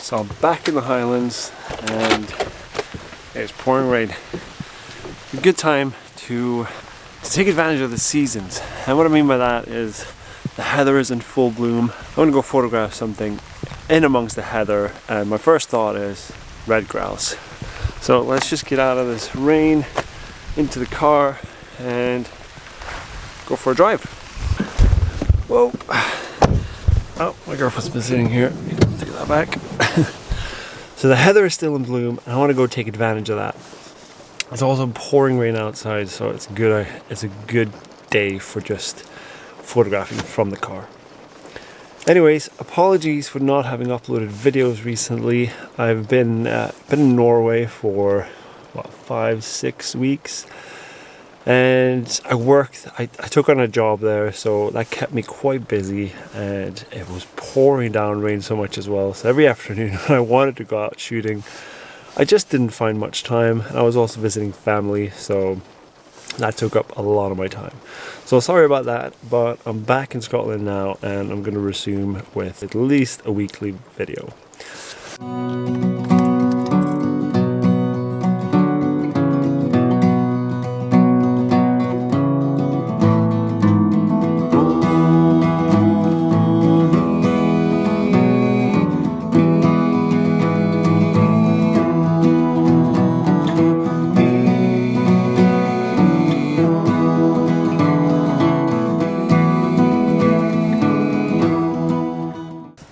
So I'm back in the Highlands and it's pouring rain. A good time to take advantage of the seasons. And what I mean by that is the heather is in full bloom. I want to go photograph something in amongst the heather, and my first thought is red grouse. So let's just get out of this rain into the car and go for a drive. Whoa. Oh, my girlfriend's been sitting here. Take that back. So the heather is still in bloom, and I want to go take advantage of that. It's also pouring rain outside, so it's a good day for just photographing from the car. Anyways, apologies for not having uploaded videos recently. I've been in Norway for 5-6 weeks, and I took on a job there, so that kept me quite busy, and it was pouring down rain so much as well. So every afternoon when I wanted to go out shooting, I just didn't find much time, and I was also visiting family, so that took up a lot of my time. So sorry about that, but I'm back in Scotland now, and I'm going to resume with at least a weekly video.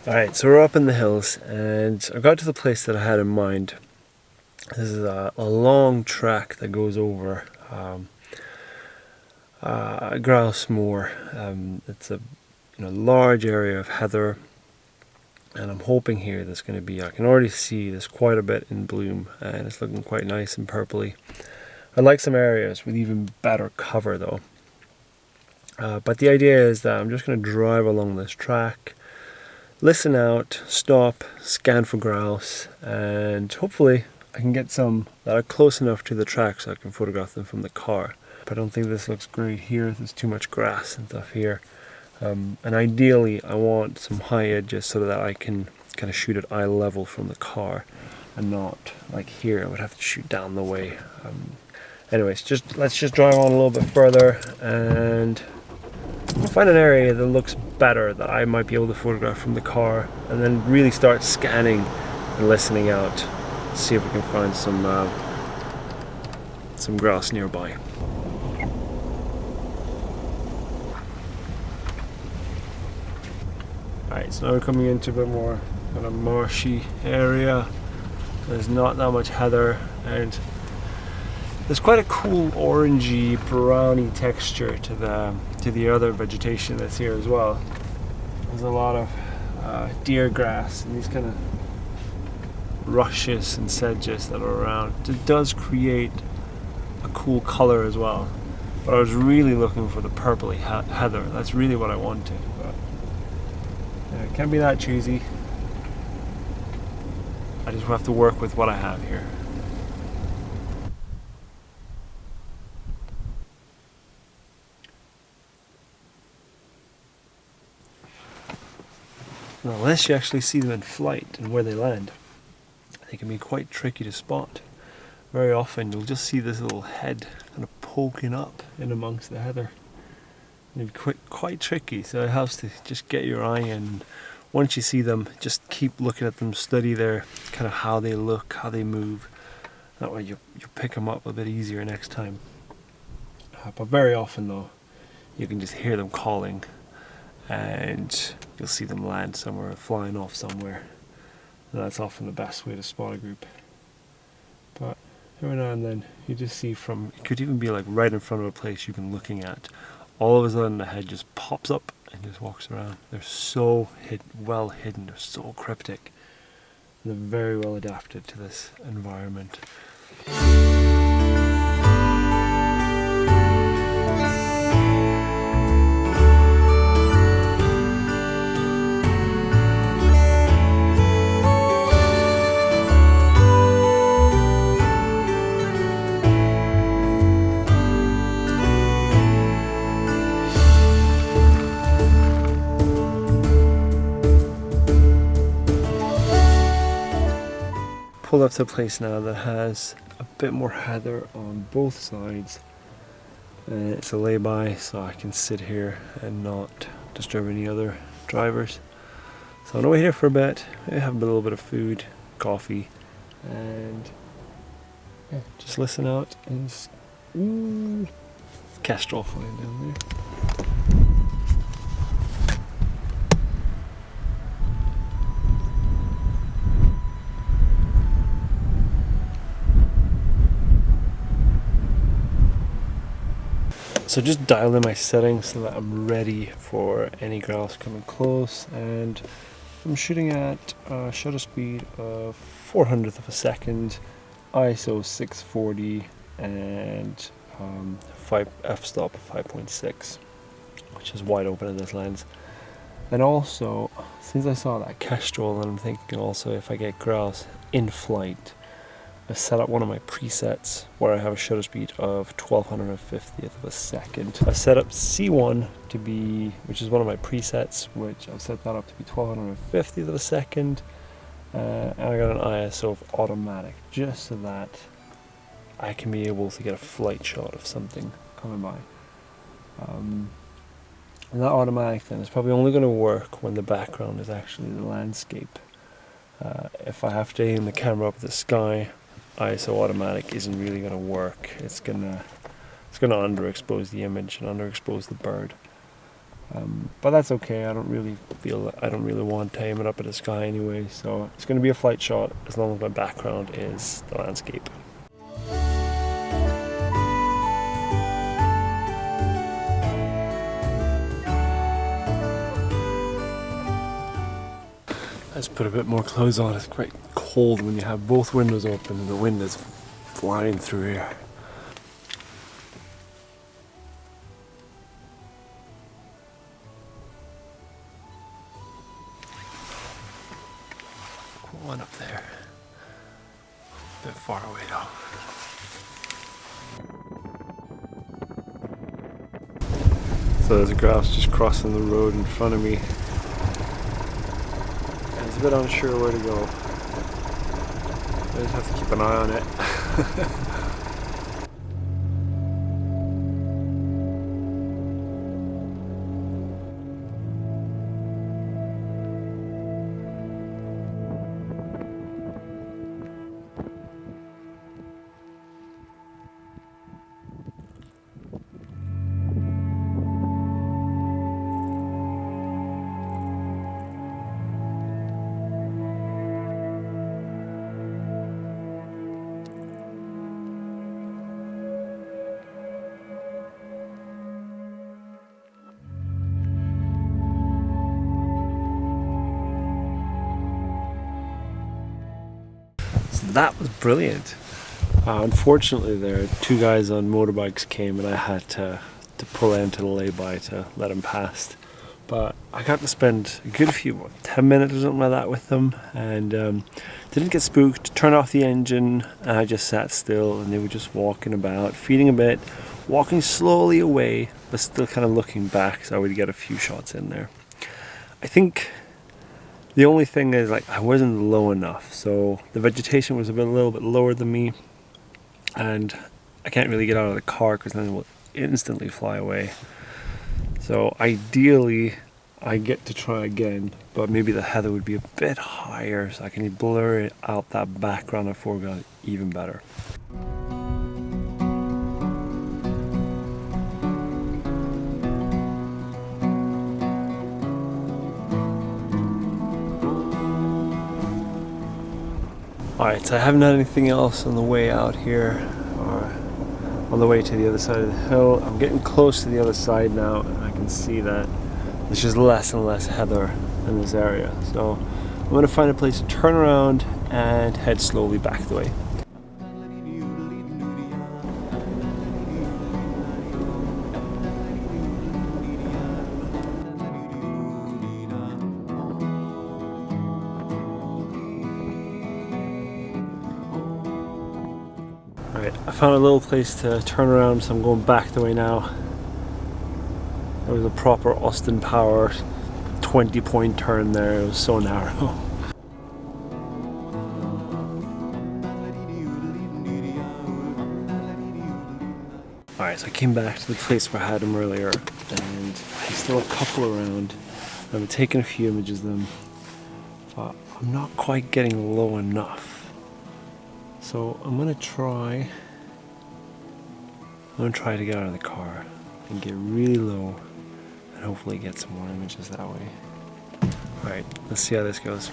Alright, so we're up in the hills, and I got to the place that I had in mind. This is a long track that goes over Grouse moor. It's a large area of heather, and I'm hoping here there's going to be, I can already see there's quite a bit in bloom, and it's looking quite nice and purpley. I like some areas with even better cover though. But the idea is that I'm just going to drive along this track, listen out, stop, scan for grouse, and hopefully I can get some that are close enough to the track so I can photograph them from the car. But I don't think this looks great here. There's too much grass and stuff here. And ideally I want some high edges so that I can kind of shoot at eye level from the car, and not like here I would have to shoot down the way. Anyways, let's just drive on a little bit further and find an area that looks better that I might be able to photograph from the car, and then really start scanning and listening out, see if we can find some grouse nearby. Alright, so now we're coming into a bit more kind of marshy area. There's not that much heather, and there's quite a cool orangey, browny texture to the other vegetation that's here as well. There's a lot of deer grass and these kind of rushes and sedges that are around. It does create a cool color as well. But I was really looking for the purpley heather. That's really what I wanted. But yeah, it can't be that choosy. I just have to work with what I have here. Now, unless you actually see them in flight and where they land, they can be quite tricky to spot. Very often you'll just see this little head kind of poking up in amongst the heather. And it'd be quite tricky, so it helps to just get your eye in. Once you see them, just keep looking at them, study their kind of how they look, how they move. That way you pick them up a bit easier next time. But very often though, you can just hear them calling, and you'll see them land somewhere, flying off somewhere. And that's often the best way to spot a group. But every now and then you just see from, it could even be like right in front of a place you've been looking at, all of a sudden the head just pops up and just walks around. They're so well hidden, they're so cryptic, and they're very well adapted to this environment. pulled up to a place now that has a bit more heather on both sides. It's a lay-by, so I can sit here and not disturb any other drivers. So I'm gonna wait here for a bit, have a little bit of food, coffee, and yeah, just listen out and kestrel flying down there. So just dial in my settings so that I'm ready for any grouse coming close, and I'm shooting at a shutter speed of 400th of a second, ISO 640, and f-stop of 5.6, which is wide open in this lens. And also, since I saw that kestrel, and I'm thinking also if I get grouse in flight, I set up one of my presets where I have a shutter speed of 1250th of a second. I set up C1 to be, which is one of my presets, which I've set that up to be 1250th of a second. And I got an ISO of automatic, just so that I can be able to get a flight shot of something coming by. And that automatic then is probably only going to work when the background is actually the landscape. If I have to aim the camera up at the sky, ISO automatic isn't really going to work. It's gonna underexpose the image and underexpose the bird. But that's okay. I don't really want to aim it up at the sky anyway. So it's going to be a flight shot as long as my background is the landscape. Let's put a bit more clothes on. It's quite cold when you have both windows open and the wind is flying through here. One up there. A bit far away though. So there's a grouse just crossing the road in front of me. A bit unsure where to go. I just have to keep an eye on it. That was brilliant. Unfortunately, there two guys on motorbikes came and I had to pull into the lay-by to let them past. But I got to spend a good 10 minutes or something like that with them, and didn't get spooked, turned off the engine, and I just sat still and they were just walking about, feeding a bit, walking slowly away, but still kind of looking back so I would get a few shots in there. I think the only thing is, like, I wasn't low enough, so the vegetation was a little bit lower than me, and I can't really get out of the car because then it will instantly fly away. So ideally, I get to try again, but maybe the heather would be a bit higher so I can blur out that background of foreground even better. Alright, so I haven't had anything else on the way out here, or on the way to the other side of the hill. I'm getting close to the other side now, and I can see that there's just less and less heather in this area. So I'm going to find a place to turn around and head slowly back the way. Alright, I found a little place to turn around, so I'm going back the way now. There was a proper Austin Power 20-point turn there. It was so narrow. Alright, so I came back to the place where I had them earlier, and there's still a couple around. I'm taking a few images of them, but I'm not quite getting low enough. So I'm gonna try to get out of the car and get really low and hopefully get some more images that way. Alright, let's see how this goes.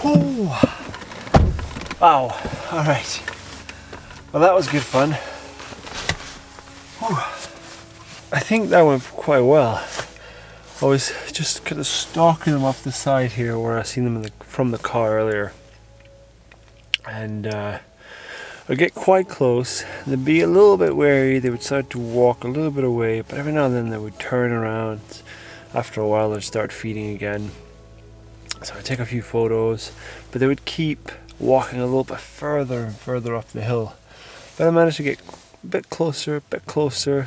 Oh, wow, alright. Well, that was good fun. Whew. I think that went quite well. I was just kind of stalking them up the side here where I seen them from the car earlier. And I'd get quite close. They'd be a little bit wary. They would start to walk a little bit away, but every now and then they would turn around. After a while, they'd start feeding again. So I'd take a few photos, but they would keep walking a little bit further and further up the hill. But I managed to get a bit closer,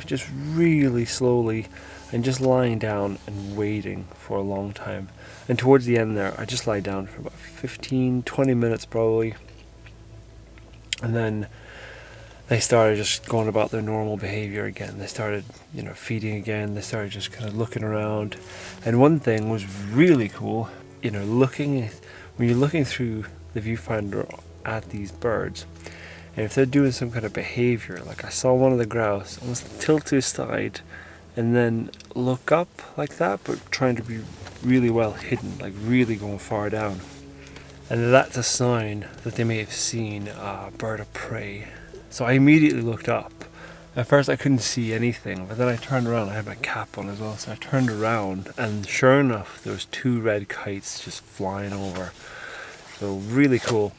just really slowly, and just lying down and waiting for a long time. And towards the end there, I just lie down for about 15-20 minutes probably. And then they started just going about their normal behavior again. They started, feeding again. They started just kind of looking around. And one thing was really cool, when you're looking through the viewfinder at these birds, and if they're doing some kind of behavior, like I saw one of the grouse almost tilt to his side and then look up like that, but trying to be really well hidden, like really going far down. And that's a sign that they may have seen a bird of prey. So I immediately looked up. At first I couldn't see anything, but then I turned around. I had my cap on as well, so I turned around, and sure enough, there was 2 red kites just flying over. So really cool.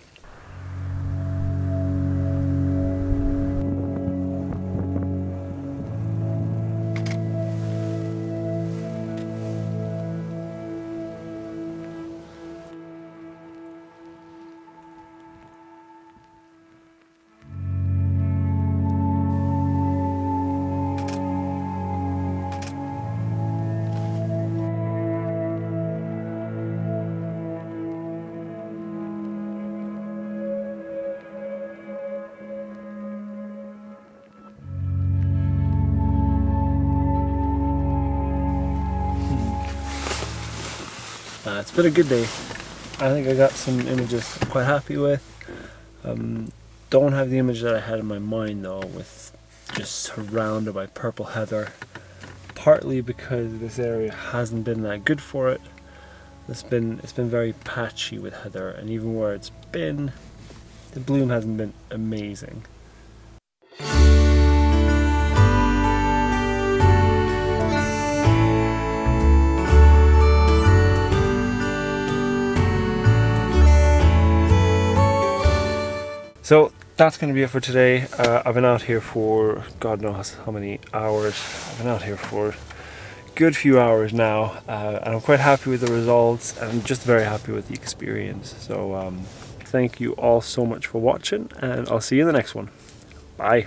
It's been a good day. I think I got some images I'm quite happy with. Don't have the image that I had in my mind though, with just surrounded by purple heather. Partly because this area hasn't been that good for it. It's been very patchy with heather, and even where it's been, the bloom hasn't been amazing. So that's going to be it for today. I've been out here for God knows how many hours. I've been out here for a good few hours now, and I'm quite happy with the results, and I'm just very happy with the experience. So thank you all so much for watching, and I'll see you in the next one. Bye.